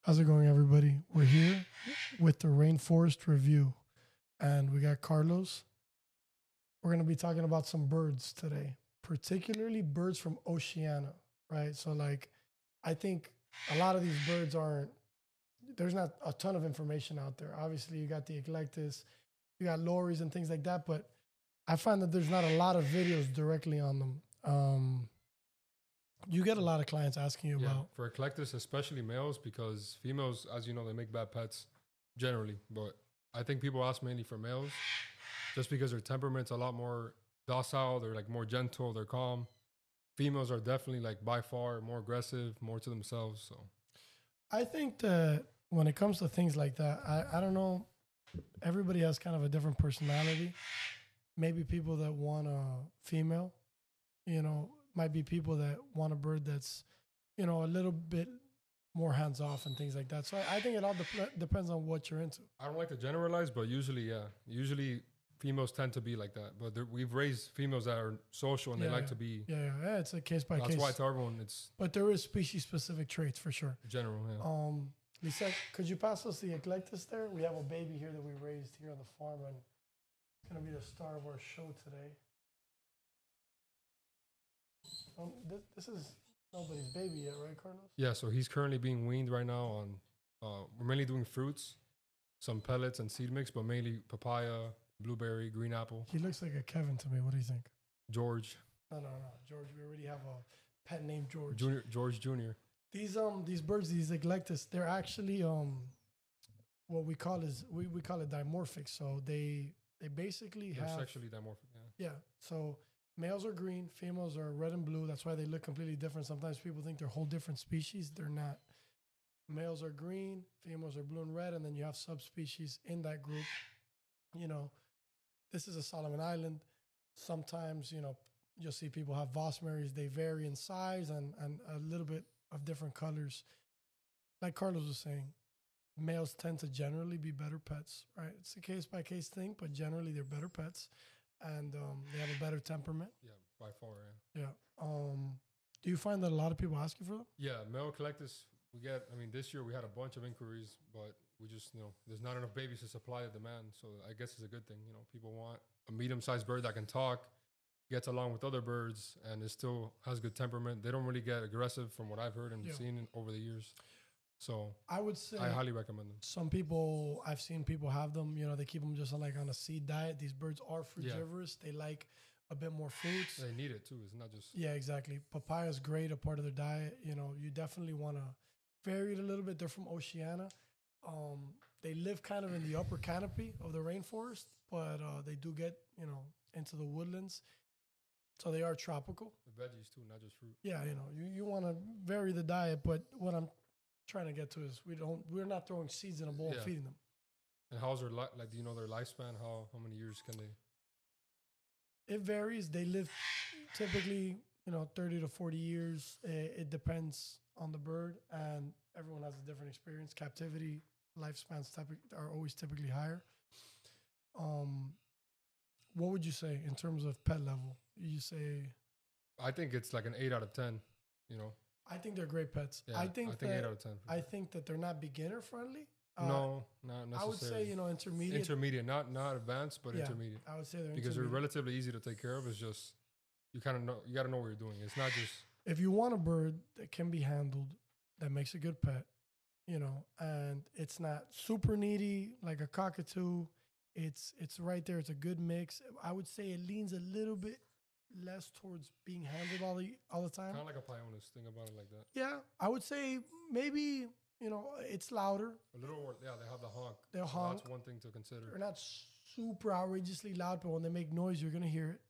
How's it going, everybody? We're here with the Rainforest Revue, and we got Carlos. We're going to be talking about some birds today, particularly birds from Oceania, right? So, I think a lot of these birds there's not a ton of information out there. Obviously, you got the Eclectus, you got lories and things like that, but I find that there's not a lot of videos directly on them. You get a lot of clients asking you about. For eclectus, especially males, because females, as you know, they make bad pets generally. But I think people ask mainly for males just because their temperament's a lot more docile. They're like more gentle. They're calm. Females are definitely like by far more aggressive, more to themselves. So I think that when it comes to things like that, I don't know. Everybody has kind of a different personality. Maybe people that want a female, might be people that want a bird that's, a little bit more hands off and things like that. So I think it all depends on what you're into. I don't like to generalize, but usually, Usually females tend to be like that. But we've raised females that are social and they like to be. Yeah, it's a case by case. That's why to everyone it's. But there is species specific traits for sure. General, yeah. Lisa, could you pass us the Eclectus there? We have a baby here that we raised here on the farm, and it's going to be the star of our show today. This is nobody's baby yet, right, Carlos? Yeah, so he's currently being weaned right now on, we're mainly doing fruits, some pellets and seed mix, but mainly papaya, blueberry, green apple. He looks like a Kevin to me. What do you think? George. No. George, we already have a pet named George. George Jr. These birds, these Eclectus, they're actually what we call it dimorphic. So they basically They're have sexually dimorphic, yeah. Yeah. So males are green, females are red and blue. That's why they look completely different. Sometimes people think they're whole different species. They're not. Males are green, females are blue and red, and then you have subspecies in that group. This is a Solomon Island. Sometimes, you'll see people have Vosmaries. They vary in size and a little bit of different colors. Like Carlos was saying, males tend to generally be better pets, right? It's a case-by-case thing, but generally they're better pets. And they have a better temperament. Yeah, by far, yeah. Yeah. Do you find that a lot of people ask you for them? Yeah, male collectors, this year we had a bunch of inquiries, but we just, there's not enough babies to supply the demand. So I guess it's a good thing. People want a medium-sized bird that can talk, gets along with other birds, and it still has good temperament. They don't really get aggressive from what I've heard and seen over the years. So I would say I highly recommend them. Some people, I've seen people have them, they keep them just like on a seed diet. These birds are frugivorous. Yeah. They like a bit more fruits. They need it too. It's not just. Yeah, exactly. Papaya is great, a part of their diet. You definitely want to vary it a little bit. They're from Oceania. They live kind of in the upper canopy of the rainforest, but they do get, into the woodlands. So they are tropical. The veggies too, not just fruit. Yeah, you want to vary the diet, but what I'm trying to get to is we're not throwing seeds in a bowl and feeding them. And how's their do you know their lifespan? How many years can they? It varies. They live typically 30 to 40 years. It depends on the bird, and everyone has a different experience. Captivity lifespans are always typically higher. What would you say in terms of pet level? You say? I think it's like an 8 out of 10. I think they're great pets. Yeah, I think 8 out of 10. I think that they're not beginner friendly. No, not necessarily. I would say intermediate. Intermediate, not advanced, but intermediate. I would say they're because they're relatively easy to take care of. It's just you kind of know you got to know what you're doing. It's not just if you want a bird that can be handled, that makes a good pet, and it's not super needy like a cockatoo. It's right there. It's a good mix. I would say it leans a little bit less towards being handled all the time. Kind of like a Pioneers, thing about it like that. Yeah, I would say maybe, it's louder. A little more, yeah, they have the honk. They'll honk. That's one thing to consider. They're not super outrageously loud, but when they make noise, you're going to hear it.